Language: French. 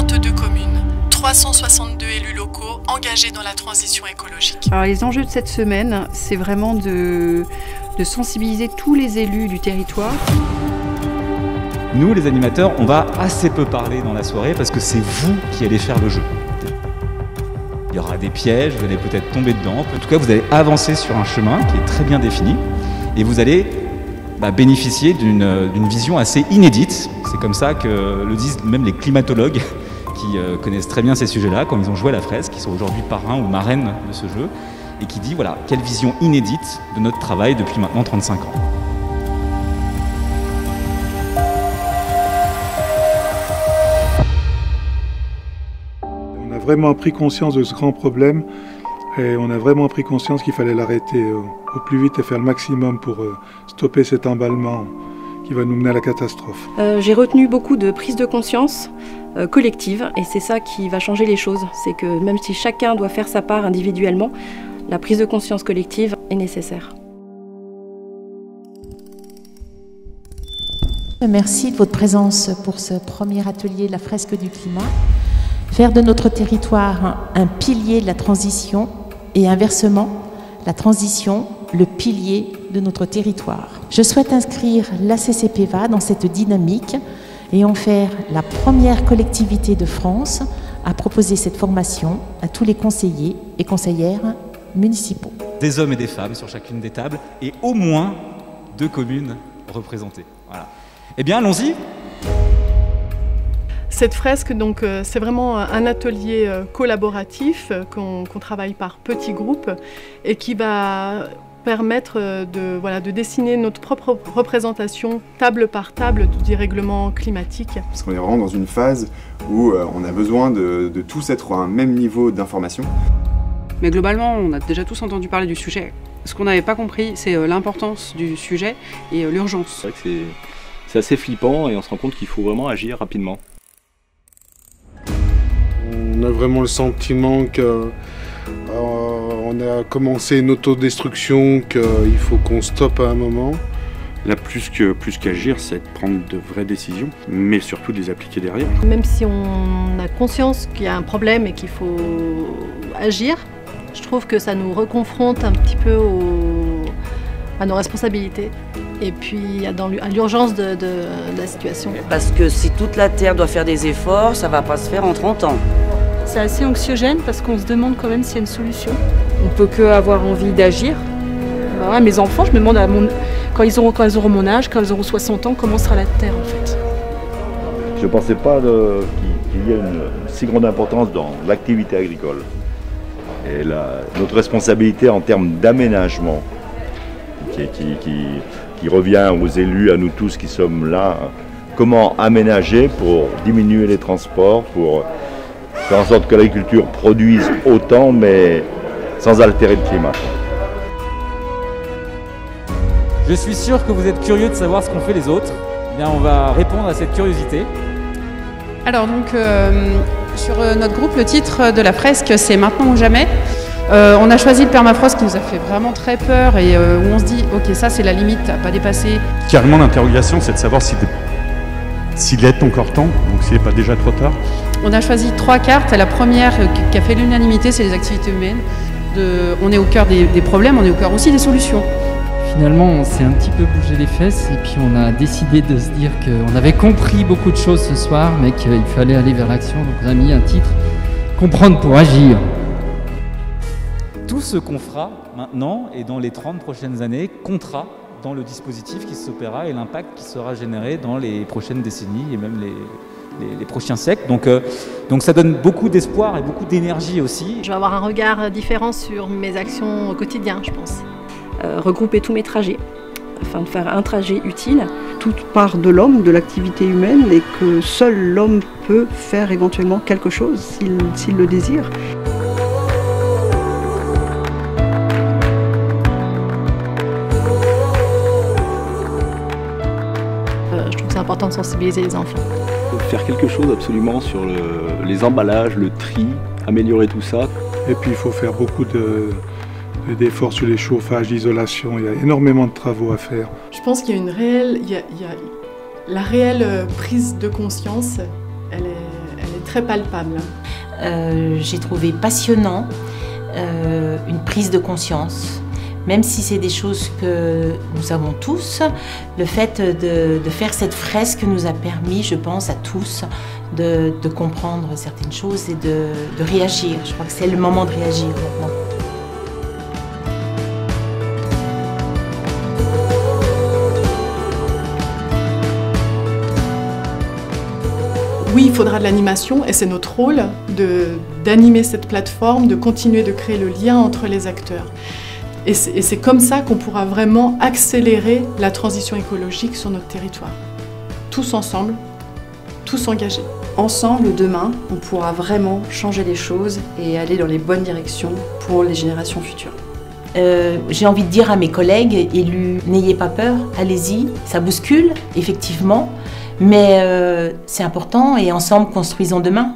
22 communes, 362 élus locaux engagés dans la transition écologique. Alors les enjeux de cette semaine, c'est vraiment de sensibiliser tous les élus du territoire. Nous, les animateurs, on va assez peu parler dans la soirée parce que c'est vous qui allez faire le jeu. Il y aura des pièges, vous allez peut-être tomber dedans. En tout cas, vous allez avancer sur un chemin qui est très bien défini et vous allez bénéficier d'une vision assez inédite. C'est comme ça que le disent même les climatologues qui connaissent très bien ces sujets-là quand ils ont joué à la fresque, qui sont aujourd'hui parrains ou marraines de ce jeu, et qui dit voilà, quelle vision inédite de notre travail depuis maintenant 35 ans. On a vraiment pris conscience de ce grand problème et on a vraiment pris conscience qu'il fallait l'arrêter au plus vite et faire le maximum pour stopper cet emballement qui va nous mener à la catastrophe. J'ai retenu beaucoup de prise de conscience collective et c'est ça qui va changer les choses. C'est que même si chacun doit faire sa part individuellement, la prise de conscience collective est nécessaire. Merci de votre présence pour ce premier atelier de la fresque du climat. Faire de notre territoire un pilier de la transition et inversement, la transition, le pilier de notre territoire. Je souhaite inscrire l'ACCPEVA dans cette dynamique et en faire la première collectivité de France à proposer cette formation à tous les conseillers et conseillères municipaux. Des hommes et des femmes sur chacune des tables et au moins 2 communes représentées. Voilà. Eh bien, allons-y. Cette fresque, donc, c'est vraiment un atelier collaboratif qu'on travaille par petits groupes et qui va permettre de dessiner notre propre représentation table par table du dérèglement climatique. Parce qu'on est vraiment dans une phase où on a besoin de tous être à un même niveau d'information. Mais globalement, on a déjà tous entendu parler du sujet. Ce qu'on n'avait pas compris, c'est l'importance du sujet et l'urgence. C'est vrai que c'est assez flippant et on se rend compte qu'il faut vraiment agir rapidement. On a vraiment le sentiment qu'on a commencé une autodestruction, qu'il faut qu'on stoppe à un moment. Là, plus qu'agir, c'est de prendre de vraies décisions, mais surtout de les appliquer derrière. Même si on a conscience qu'il y a un problème et qu'il faut agir, je trouve que ça nous reconfronte un petit peu à nos responsabilités et puis à l'urgence de la situation. Parce que si toute la Terre doit faire des efforts, ça ne va pas se faire en 30 ans. C'est assez anxiogène parce qu'on se demande quand même s'il y a une solution. On peut que avoir envie d'agir. Voilà, mes enfants, je me demande quand ils auront mon âge, quand ils auront 60 ans, comment sera la Terre en fait. Je ne pensais pas qu'il y ait une si grande importance dans l'activité agricole. Et notre responsabilité en termes d'aménagement, qui revient aux élus, à nous tous qui sommes là, comment aménager pour diminuer les transports, pour faire en sorte que l'agriculture produise autant, mais sans altérer le climat. Je suis sûr que vous êtes curieux de savoir ce qu'ont fait les autres. Eh bien, on va répondre à cette curiosité. Alors donc, sur notre groupe, le titre de la fresque, c'est « Maintenant ou jamais ». On a choisi le permafrost qui nous a fait vraiment très peur et où on se dit « Ok, ça c'est la limite à pas dépasser ». Carrément, l'interrogation, c'est de savoir s'il est encore temps, donc s'il n'est pas déjà trop tard. On a choisi 3 cartes. La première qui a fait l'unanimité, c'est les activités humaines. On est au cœur des problèmes, on est au cœur aussi des solutions. Finalement, on s'est un petit peu bougé les fesses et puis on a décidé de se dire qu'on avait compris beaucoup de choses ce soir, mais qu'il fallait aller vers l'action. Donc on a mis un titre « Comprendre pour agir ». Tout ce qu'on fera maintenant et dans les 30 prochaines années comptera dans le dispositif qui s'opérera et l'impact qui sera généré dans les prochaines décennies et même les prochains siècles. Donc ça donne beaucoup d'espoir et beaucoup d'énergie aussi. Je vais avoir un regard différent sur mes actions au quotidien, je pense. Regrouper tous mes trajets afin de faire un trajet utile. Tout part de l'homme, de l'activité humaine et que seul l'homme peut faire éventuellement quelque chose s'il le désire. Je trouve que c'est important de sensibiliser les enfants. Faire quelque chose absolument sur les emballages, le tri, améliorer tout ça. Et puis il faut faire beaucoup d'efforts sur les chauffages, l'isolation. Il y a énormément de travaux à faire. Je pense qu'il y a la réelle prise de conscience, elle est très très palpable. J'ai trouvé passionnant une prise de conscience. Même si c'est des choses que nous avons tous, le fait de faire cette fresque nous a permis, je pense, à tous de comprendre certaines choses et de réagir. Je crois que c'est le moment de réagir maintenant. Oui, il faudra de l'animation et c'est notre rôle d'animer cette plateforme, de continuer de créer le lien entre les acteurs. Et c'est comme ça qu'on pourra vraiment accélérer la transition écologique sur notre territoire. Tous ensemble, tous engagés. Ensemble, demain, on pourra vraiment changer les choses et aller dans les bonnes directions pour les générations futures. J'ai envie de dire à mes collègues élus, n'ayez pas peur, allez-y, ça bouscule, effectivement, mais c'est important et ensemble construisons demain.